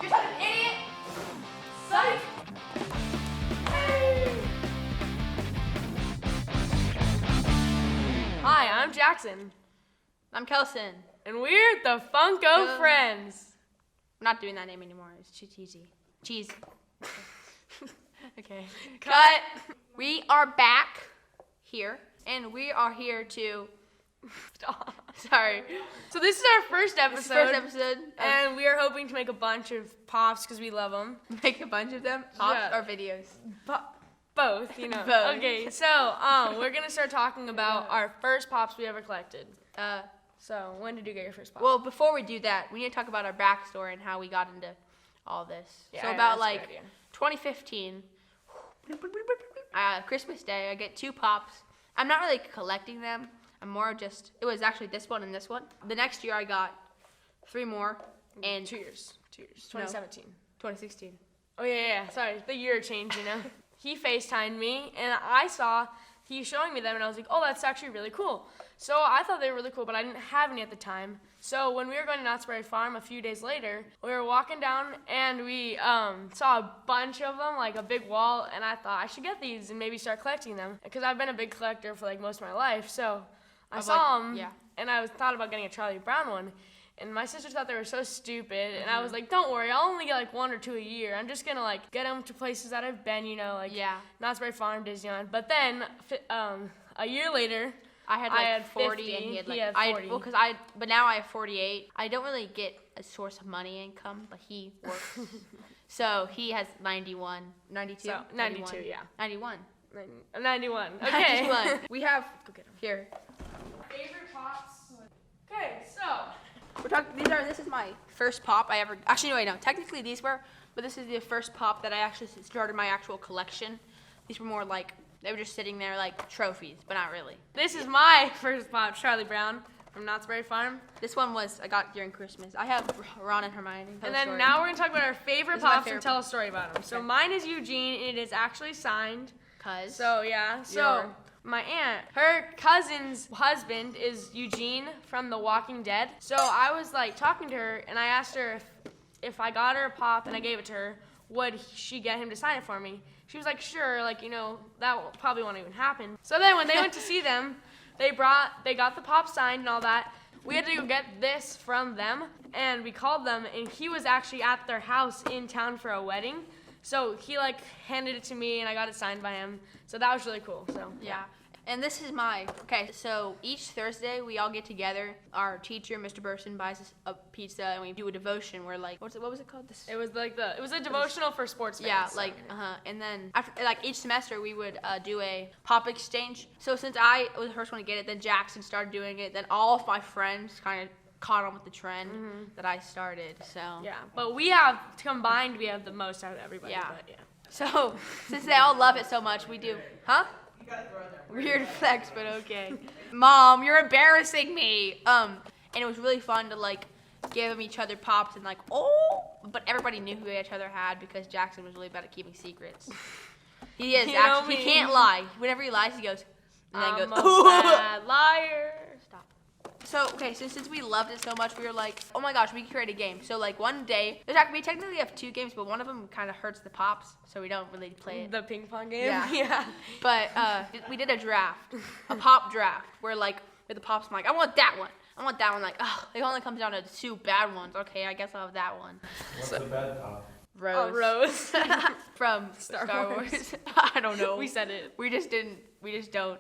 You're such an idiot! Psych! Hey. Hi, I'm Jackson. I'm Kelson. And we're the Funko Friends. I'm not doing that name anymore. It's too cheesy. Cheese. Okay. Cut. We are back here, and we are here to. Stop. Sorry. So this is our first episode. First episode. And we are hoping to make a bunch of pops because we love them. Make a bunch of them. Pops Yeah. or videos. Both, you know. Both. Okay, so we're gonna start talking about our first pops we ever collected. So when did you get your first pop? Well, before we do that, we need to talk about our backstory and how we got into all this. Yeah, So yeah, about that's a like good idea. 2015, Christmas Day, I get 2 pops. I'm not really collecting them. I'm more just, it was actually this one and this one. The next year I got 3 more. And 2 years. 2017. 2016. Oh yeah. Sorry, the year changed, you know. He FaceTimed me, and I saw he showing me them, and I was like, oh, that's actually really cool. So I thought they were really cool, but I didn't have any at the time. So when we were going to Knott's Berry Farm a few days later, we were walking down, and we saw a bunch of them, like a big wall, and I thought I should get these and maybe start collecting them, because I've been a big collector for like most of my life. So I saw them, and I thought about getting a Charlie Brown one. And my sister thought they were so stupid, and I was like, don't worry, I'll only get like 1 or 2 a year. I'm just gonna like get them to places that I've been, you know, like Knott's Berry Farm, Disneyland. But then a year later, I had 40 50, and he had like, 40. But now I have 48. I don't really get a source of money income, but he works. So he has 91, 92? So 92, yeah. 91. 91. Okay. 91. We have, go get him. Here. Favorite pops. Okay, so. This is my first pop I ever, actually no, wait, no, technically these were, but this is the first pop that I actually started my actual collection. These were more like, they were just sitting there like trophies, but not really. This is my first pop, Charlie Brown from Knott's Berry Farm. This one I got during Christmas. I have Ron and Hermione. And then now we're going to talk about our favorite pops and tell a story about them. So mine is Eugene, and it is actually signed. So yeah, my aunt, her cousin's husband is Eugene from The Walking Dead. So I was like talking to her, and I asked her if I got her a pop and I gave it to her, would she get him to sign it for me? She was like, sure, like, you know, that probably won't even happen. So then when they went to see them, they got the pop signed and all that. We had to go get this from them, and we called them, and he was actually at their house in town for a wedding. So he like handed it to me, and I got it signed by him. So that was really cool. So yeah. And this is so each Thursday we all get together. Our teacher, Mr. Burson, buys us a pizza, and we do a devotion. We're like, what was it called? It was a devotional for sports fans. Yeah, like and then after like each semester we would do a pop exchange. So since I was the first one to get it, then Jackson started doing it. Then all of my friends kind of caught on with the trend that I started. So yeah, but combined we have the most out of everybody. Yeah. But, yeah. So since they all love it so much, we do. Huh? Weird flex, but okay. Mom, you're embarrassing me. And it was really fun to like give them each other pops and like, but everybody knew who each other had because Jackson was really bad at keeping secrets. He is actually. He can't lie. Whenever he lies, he goes, and then I'm goes, a bad liar. Stop. So okay, so since we loved it so much, we were like, oh my gosh, we can create a game. So like one day, we technically have 2 games, but one of them kind of hurts the pops, so we don't really play it. The ping pong game. Yeah. But we did a draft, a pop draft, where like with the pops, I'm like, I want that one. I want that one. Like, it only comes down to 2 bad ones. Okay, I guess I'll have that one. What's the bad pop? Rose. Rose. From Star Wars. I don't know. We said it. We just don't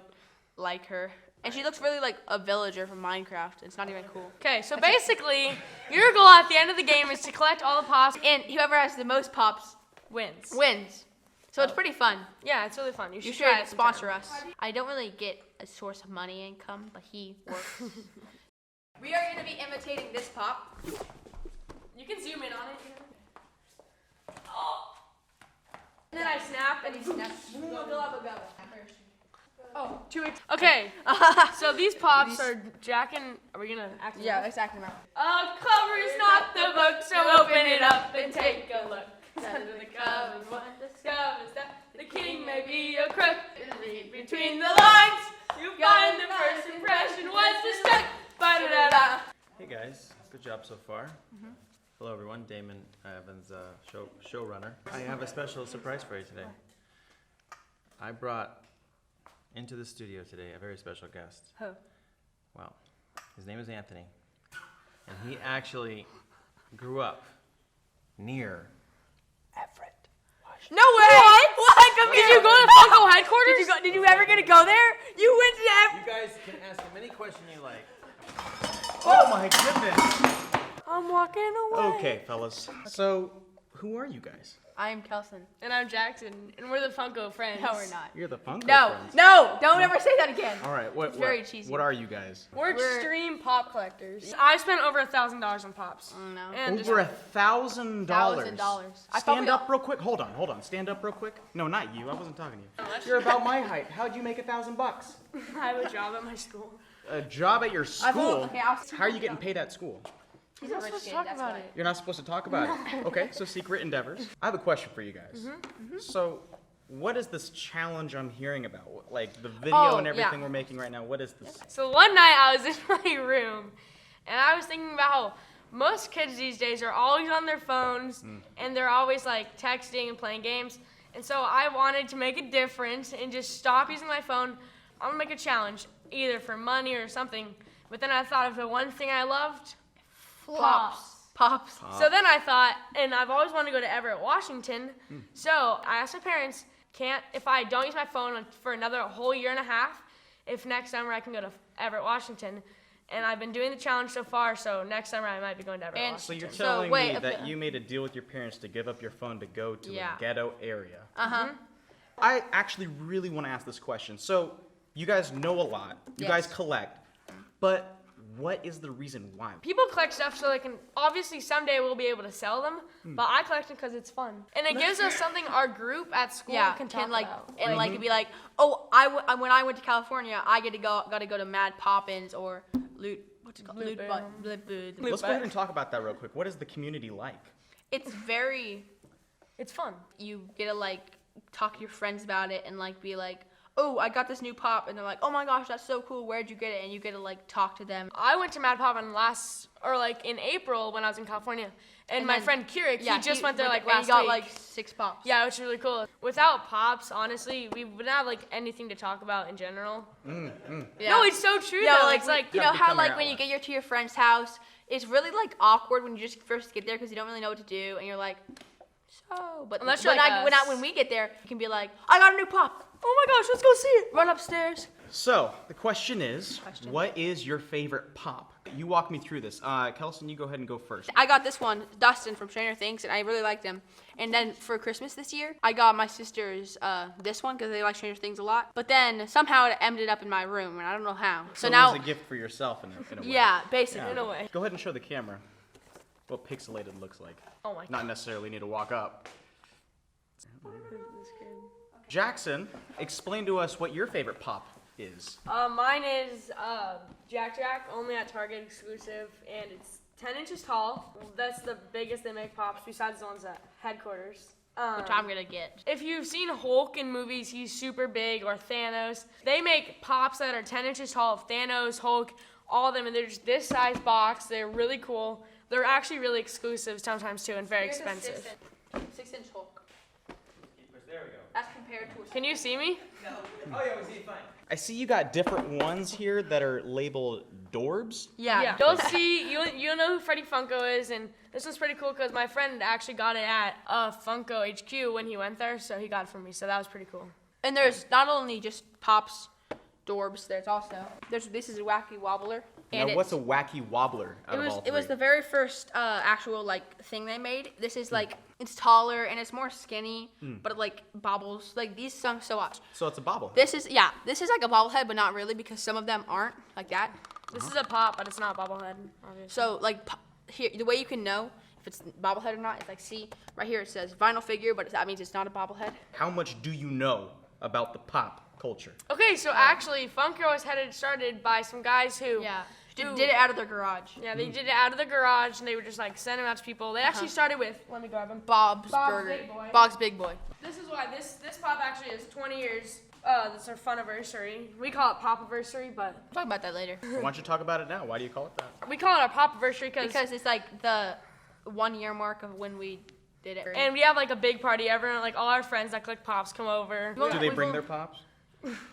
like her. And she looks really like a villager from Minecraft. It's not even cool. Okay, so basically, your goal at the end of the game is to collect all the pops And whoever has the most pops wins. So it's pretty fun. Yeah, it's really fun. You You should try it sponsor sometime. us. I don't really get a source of money income, but he works. We are going to be imitating this pop. You can zoom in on it. Oh. And then I snap, and he snaps. Oh, okay. So these pops are Jack and. Are we gonna act? yeah, exactly. Now. A cover is not the book, so open it up and take a look. Under the covers, one discovers that the king may be a crook. Read between the lines, you find the first impression was the stuck. Ba-da-da-da. Hey guys, good job so far. Hello everyone. everyone. Damon Evans, showrunner. I have a special surprise for you today. I brought into the studio today a very special guest. Who? Well, his name is Anthony, and he actually grew up near Everett, Washington. No way! What? Did you go to Funko headquarters? Did you ever get to go there? You went to You guys can ask him any question you like. Oh my goodness! I'm walking away. Okay, fellas. So, who are you guys? I am Kelson. And I'm Jackson, and we're the Funko Friends. No, we're not. You're the Funko No, Friends. no, don't ever say that again. All right, It's very cheesy. What are you guys? We're extreme pop collectors. I spent over $1,000 on pops. Oh, no. And Over $1,000. $1,000. Stand up real quick. Hold on. Stand up real quick. No, not you. I wasn't talking to you. You're about my height. How'd you make $1,000? I have a job at my school. A job at your school? I'll How are you getting paid at school? He's a rich kid, that's why. You're not supposed to talk about it. Okay, so secret endeavors. I have a question for you guys. So, what is this challenge I'm hearing about? Like the video and everything we're making right now. What is this? So one night I was in my room, and I was thinking about how most kids these days are always on their phones, and they're always like texting and playing games. And so I wanted to make a difference and just stop using my phone. I'm gonna make a challenge, either for money or something. But then I thought of the one thing I loved. Pops. So then I thought, and I've always wanted to go to Everett, Washington. So I asked my parents, if I don't use my phone for another whole year and a half, if next summer I can go to Everett, Washington. And I've been doing the challenge so far, so next summer I might be going to Everett, Washington. So you're telling me that you made a deal with your parents to give up your phone to go to a ghetto area. I actually really want to ask this question. So you guys know a lot. You guys collect. But what is the reason why? People collect stuff so they can, obviously someday we'll be able to sell them, but I collect them because it's fun. And it gives us something our group at school can talk about. And like, it'd be like, oh, when I went to California, I got to go to Mad Poppins or what's it called? Loot Let's go ahead and talk about that real quick. What is the community like? It's fun. You get to like talk to your friends about it and like be like, oh, I got this new pop, and they're like, oh my gosh, that's so cool, where'd you get it? And you get to like talk to them. I went to Mad Poppin in April when I was in California, and my friend Kirik, he just went there like last week. He got like 6 pops. Yeah, which is really cool. Without pops, honestly, we wouldn't have like anything to talk about in general. Yeah. No, it's so true though. It's like, you know how like when you get to your friend's house, it's really like awkward when you just first get there because you don't really know what to do, and you're like, so. But when we get there, you can be like, I got a new pop. Oh my gosh, let's go see it. Run upstairs. So, the question is, what is your favorite pop? You walk me through this. Kelson, you go ahead and go first. I got this one, Dustin from Stranger Things, and I really liked him. And then for Christmas this year, I got my sisters this one because they like Stranger Things a lot. But then somehow it ended up in my room, and I don't know how. So now it was a gift for yourself in a way. Yeah, basically. In a way. Go ahead and show the camera what pixelated looks like. Oh my god. Not necessarily need to walk up. Jackson, explain to us what your favorite pop is. Mine is Jack Jack, only at Target exclusive, and it's 10 inches tall. That's the biggest they make pops besides the ones at headquarters. Which I'm gonna get. If you've seen Hulk in movies, he's super big, or Thanos. They make pops that are 10 inches tall of Thanos, Hulk, all of them, and they're just this size box. They're really cool. They're actually really exclusive sometimes too, and very expensive. 6-inch Hulk. There we go. That's compared to Can you see me? No. Oh yeah, we see it fine. I see you got different ones here that are labeled Dorbs. Yeah. You'll see, you'll know who Freddie Funko is, and this one's pretty cool because my friend actually got it at Funko HQ when he went there, so he got it from me, so that was pretty cool. And there's not only just pops, Dorbs, this is a wacky wobbler. And now, what's a wacky wobbler? It was the very first actual like thing they made. This is like it's taller and it's more skinny, but it like bobbles. Like these songs so much. So it's a bobblehead. This is like a bobblehead, but not really because some of them aren't like that. This is a pop, but it's not a bobblehead, obviously. So like here, the way you can know if it's bobblehead or not is like see right here it says vinyl figure, but that means it's not a bobblehead. How much do you know about the pop culture? Okay, so actually Funko was started by some guys who did it out of their garage. Yeah, they did it out of the garage, and they would just like send them out to people. They actually started with, let me grab them. Bob's Burger. Big Boy. Bob's Big Boy. This is why this pop actually is 20 years. That's our fun-iversary. We call it pop-iversary, but We'll talk about that later. Why don't you talk about it now? Why do you call it that? we call it our pop-iversary Because it's like the 1 year mark of when we did it. And we have like a big party. Everyone, like all our friends that collect Pops come over. Do they bring their Pops?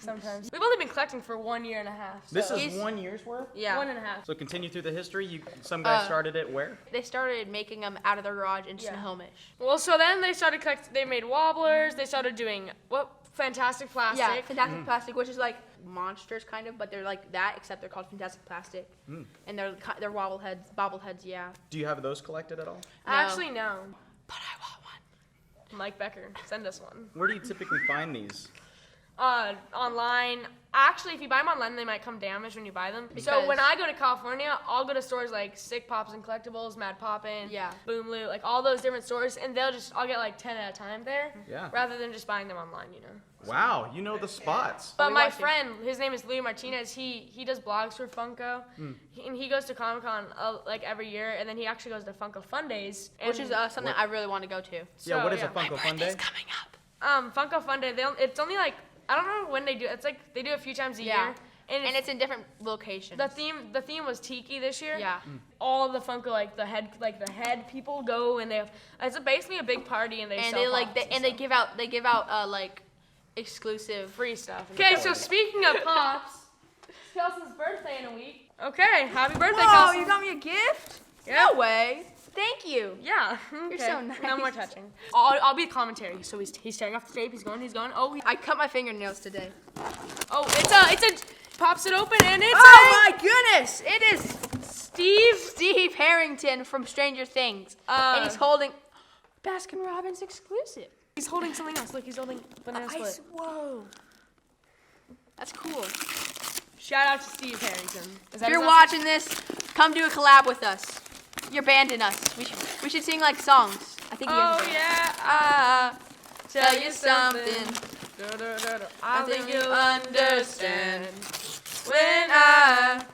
Sometimes. We've only been collecting for 1 year and a half. So. This is 1 year's worth? Yeah. 1.5. So continue through the history. Some guys started it where? They started making them out of their garage in Snohomish. Well, so then they started collecting. They made wobblers. They started doing Fantastic Plastic. Yeah, Fantastic Plastic, which is like monsters kind of, but they're like that, except they're called Fantastic Plastic. And they're bobbleheads, yeah. Do you have those collected at all? No. Actually, no. But I want one. Mike Becker, send us one. Where do you typically find these? Online. Actually, if you buy them online, they might come damaged when you buy them. So when I go to California, I'll go to stores like Sick Pops and Collectibles, Mad Poppin', Boom Loot, like all those different stores, and I'll get like 10 at a time there, rather than just buying them online, you know. Wow, you know the spots. But my friend, his name is Louis Martinez. He does blogs for Funko, and he goes to Comic-Con like every year, and then he actually goes to Funko Fun Days, which is something I really want to go to. So, what is a Funko Fun Day? It's coming up. Funko Fun Day. It's only like, I don't know when they do it. It's like they do it a few times a year. And it's in different locations. The theme was Tiki this year. Yeah. All of the Funko the head people go, and it's basically a big party, and they give out like exclusive free stuff. Okay, so speaking of Pops, it's Kelson's birthday in a week. Okay, happy birthday, Kelson. Oh, you got me a gift? Yep. No way. Thank you. Yeah. Okay. You're so nice. No more touching. I'll be commentary. So he's tearing off the tape. He's going. Oh. I cut my fingernails today. Oh, it's a pops it open and it's. Oh my goodness! It is Steve Harrington from Stranger Things, and he's holding Baskin Robbins exclusive. He's holding something else. Look, he's holding Banana Split. Whoa. That's cool. Shout out to Steve Harrington. If you're watching this, come do a collab with us. You're banding us. We should sing like songs. I think. Tell you something. I think you'll understand when I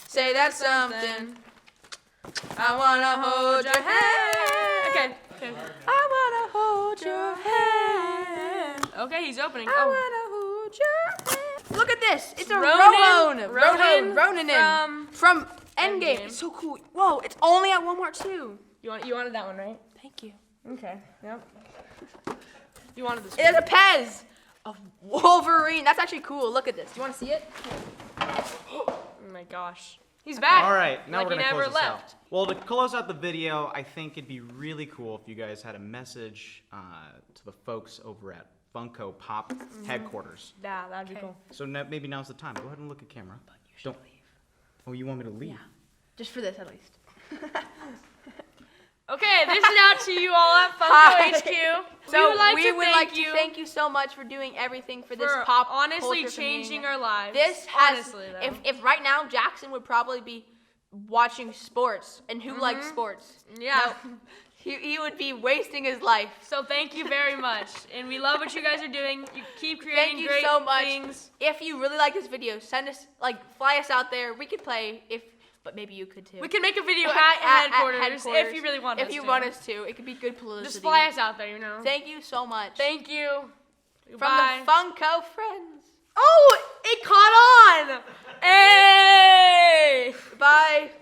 say that something. I wanna hold your hand. Okay. I wanna hold your hand. Okay, he's opening. I wanna hold your hand. Look at this. It's a Ronan from Endgame. It's so cool. Whoa, it's only at Walmart too. You wanted that one, right? Thank you. Okay. Yep. You wanted this. It's a Pez of Wolverine. That's actually cool. Look at this. Do you want to see it? Oh my gosh. He's back. All right, now we're gonna close this out. Well, to close out the video, I think it'd be really cool if you guys had a message to the folks over at Funko Pop headquarters. Yeah, that'd be cool. So maybe now's the time. Go ahead and look at camera. But you should leave. Oh, you want me to leave? Yeah. Just for this, at least. Okay, this is out to you all at Funko HQ. So we would like to thank you so much for doing everything for this pop honestly culture changing our lives. This has, if right now Jackson would probably be watching sports, and who likes sports? Yeah. No, he would be wasting his life. So thank you very much, and we love what you guys are doing. You keep creating great things. Thank you so much. Things. If you really like this video, send us fly us out there. We could play but maybe you could too. We can make a video at headquarters if you really want us to. If you want us to. It could be good publicity. Just fly us out there, you know. Thank you so much. Thank you. From the Funko Friends. Oh, it caught on. Hey! Bye.